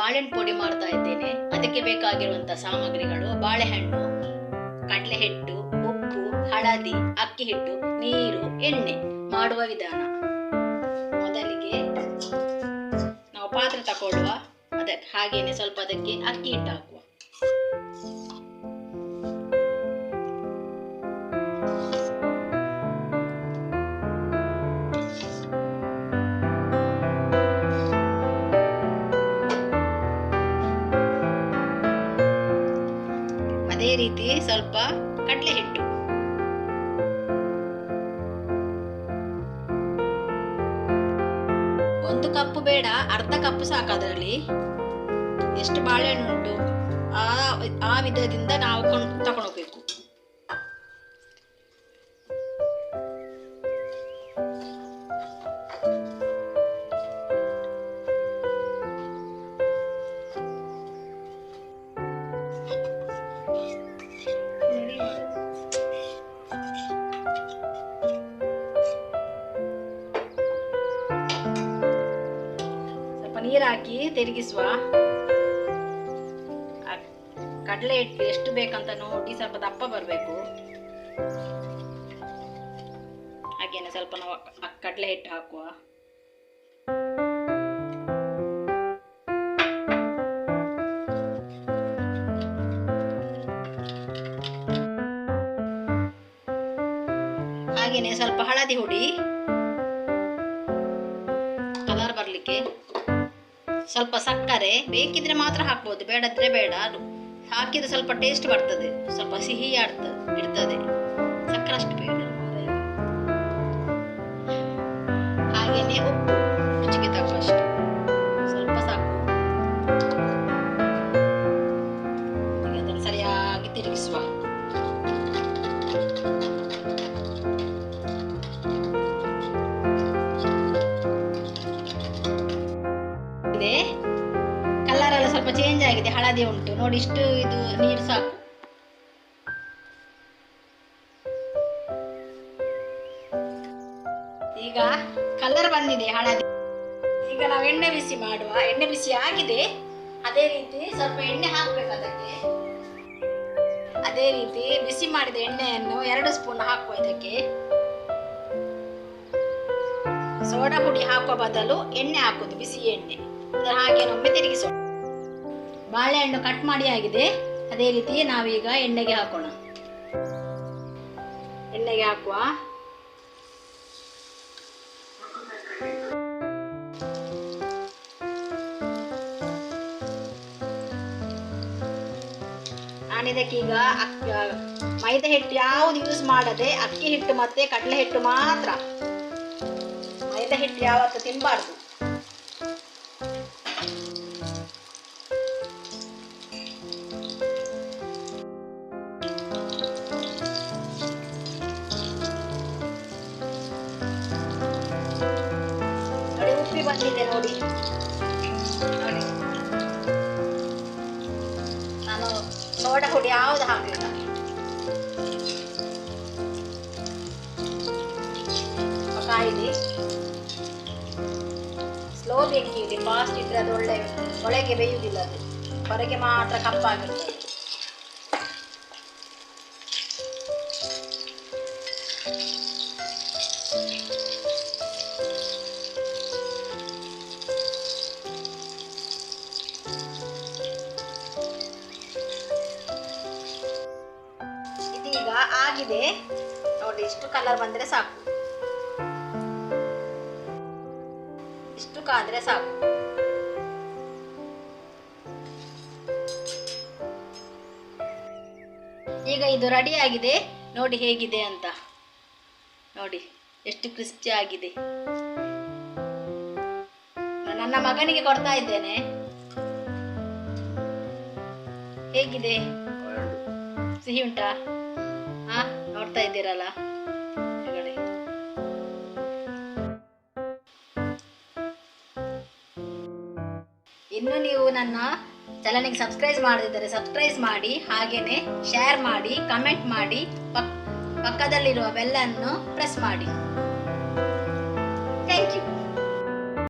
ಬಾಳೆಹಣ್ಣು ಪುಡಿ ಮಾಡ್ತಾ ಇದ್ದೇನೆ. ಅದಕ್ಕೆ ಬೇಕಾಗಿರುವಂತಹ ಸಾಮಗ್ರಿಗಳು: ಬಾಳೆಹಣ್ಣು, ಕಡಲೆ ಹಿಟ್ಟು, ಉಪ್ಪು, ಹಳದಿ, ಅಕ್ಕಿ ಹಿಟ್ಟು, ನೀರು, ಎಣ್ಣೆ. ಮಾಡುವ ವಿಧಾನ: ಮೊದಲಿಗೆ ನಾವು ಪಾತ್ರೆ ತಗೊಳ್ಳುವ. ಅದಕ್ಕೆ ಹಾಗೇನೆ ಸ್ವಲ್ಪ ಅದಕ್ಕೆ ಅಕ್ಕಿ ಹಿಟ್ಟು ಹಾಕುವ. ಅದೇ ರೀತಿ ಸ್ವಲ್ಪ ಕಡಲೆ ಹಿಟ್ಟು. ಒಂದು ಕಪ್ ಬೇಡ, ಅರ್ಧ ಕಪ್ ಸಾಕು. ಅದರಲ್ಲಿ ಎಷ್ಟು ಬಾಳೆಹಣ್ಣು ಉಂಟು ಆ ವಿಧದಿಂದ ನಾವು ತಗೊಂಡೋಗ್ಬೇಕು. ನೀರು ಹಾಕಿ ತಿರುಗಿಸುವ. ಕಡಲೆ ಹಿಟ್ಟು ಎಷ್ಟು ಬೇಕಂತ ನೋಡಿ ಸ್ವಲ್ಪ ದಪ್ಪ ಬರಬೇಕು. ಹಾಗೇನೆ ಸ್ವಲ್ಪ ನಾವು ಕಡಲೆ ಹಿಟ್ಟು ಹಾಕುವ. ಹಾಗೇನೆ ಸ್ವಲ್ಪ ಹಳದಿ ಹುಡಿ ಕಲರ್ ಬರ್ಲಿಕ್ಕೆ. ಸ್ವಲ್ಪ ಸಕ್ಕರೆ ಬೇಕಿದ್ರೆ ಮಾತ್ರ ಹಾಕ್ಬೋದು, ಬೇಡದ್ರೆ ಬೇಡ. ಹಾಕಿದ್ರೆ ಸ್ವಲ್ಪ ಟೇಸ್ಟ್ ಬರ್ತದೆ, ಸ್ವಲ್ಪ ಸಿಹಿ ಇರ್ತದೆ. ಸಕ್ಕರೆ ಅಷ್ಟು ಬೇಡ. ಹಾಗೇನೆ ಉಪ್ಪು ರುಚಿಗೆ ತಕ್ಕಷ್ಟು ಸ್ವಲ್ಪ ಸಾಕು. ಅದನ್ನು ಸರಿಯಾಗಿ ತಿರುಗಿಸುವ. ಕಲರ್ ಎಲ್ಲ ಸ್ವಲ್ಪ ಚೇಂಜ್ ಆಗಿದೆ, ಹಳದಿ ಉಂಟು ನೋಡಿ. ಇಷ್ಟು ಇದು ನೀರು ಸಾಕು. ಈಗ ಕಲರ್ ಬಂದಿದೆ ಹಳದಿ. ಈಗ ನಾವು ಎಣ್ಣೆ ಬಿಸಿ ಮಾಡುವ. ಎಣ್ಣೆ ಬಿಸಿ ಆಗಿದೆ. ಅದೇ ರೀತಿ ಸ್ವಲ್ಪ ಎಣ್ಣೆ ಹಾಕ್ಬೇಕು ಅದಕ್ಕೆ. ಅದೇ ರೀತಿ ಬಿಸಿ ಮಾಡಿದ ಎಣ್ಣೆಯನ್ನು 2 ಸ್ಪೂನ್ ಹಾಕುವ. ಇದಕ್ಕೆ ಸೋಡಾ ಪುಡಿ ಹಾಕುವ ಬದಲು ಎಣ್ಣೆ ಹಾಕುದು, ಬಿಸಿ ಎಣ್ಣೆ. ಹಾಗೆ ಒಮ್ಮೆ ತಿರುಗಿಸೋಣ. ಬಾಳೆಹಣ್ಣು ಕಟ್ ಮಾಡಿ ಆಗಿದೆ. ಅದೇ ರೀತಿ ನಾವೀಗ ಎಣ್ಣೆಗೆ ಹಾಕೋಣ. ಎಣ್ಣೆಗೆ ಹಾಕುವ. ನಾನಿದಕ್ಕೀಗ ಮೈದಾ ಹಿಟ್ಟು ಯಾವುದು ಯೂಸ್ ಮಾಡದೆ ಅಕ್ಕಿ ಹಿಟ್ಟು ಮತ್ತೆ ಕಡಲೆ ಹಿಟ್ಟು ಮಾತ್ರ. ಮೈದಾ ಹಿಟ್ಟು ಯಾವತ್ತು ತಿನ್ನಬಾರ್ದು. ಉಪ್ಪಿ ಬಂದಿದೆ ನೋಡಿ. ನಾನು ಸೋಡಾ ಪುಡಿ ಯಾವುದು ಹಾಕಲಿಲ್ಲ. ಕಾಯಿದೆ. ಸ್ಲೋ ಬೆಂಕಿಯಲ್ಲಿ, ಫಾಸ್ಟ್ ಇದ್ರೆ ಅದು ಒಳಗೆ ಬೇಯುವುದಿಲ್ಲ. ಅದು ಹೊರಗೆ ಮಾತ್ರ ಕಪ್ಪಾಗಿರ್ತದೆ. ಇದೀಗ ಆಗಿದೆ ನೋಡಿ. ಇಷ್ಟು ಕಲರ್ ಬಂದ್ರೆ ಸಾಕು. ಇಷ್ಟು ಕಾದ್ರೆ ಸಾಕು. ಈಗ ಇದು ರೆಡಿ ಆಗಿದೆ. ನೋಡಿ ಹೇಗಿದೆ ಅಂತ. ನೋಡಿ ಎಷ್ಟು ಕ್ರಿಸ್ಪಿ ಆಗಿದೆ. ನನ್ನ ಮಗನಿಗೆ ಕೊಡ್ತಾ ಇದ್ದೇನೆ. ಹೇಗಿದೆ? ಸಿಹಿ ಉಂಟಾ? ನೋಡ್ತಾ ಇದ್ದೀರಲ್ಲ. ಇನ್ನು ನೀವು ನನ್ನ ಚಾನಲ್ಗೆ ಸಬ್ಸ್ಕ್ರೈಬ್ ಮಾಡದಿದ್ದರೆ ಸಬ್ಸ್ಕ್ರೈಬ್ ಮಾಡಿ, ಹಾಗೇನೆ ಶೇರ್ ಮಾಡಿ, ಕಮೆಂಟ್ ಮಾಡಿ, ಪಕ್ಕದಲ್ಲಿರುವ ಬೆಲ್ ಅನ್ನು ಪ್ರೆಸ್ ಮಾಡಿ.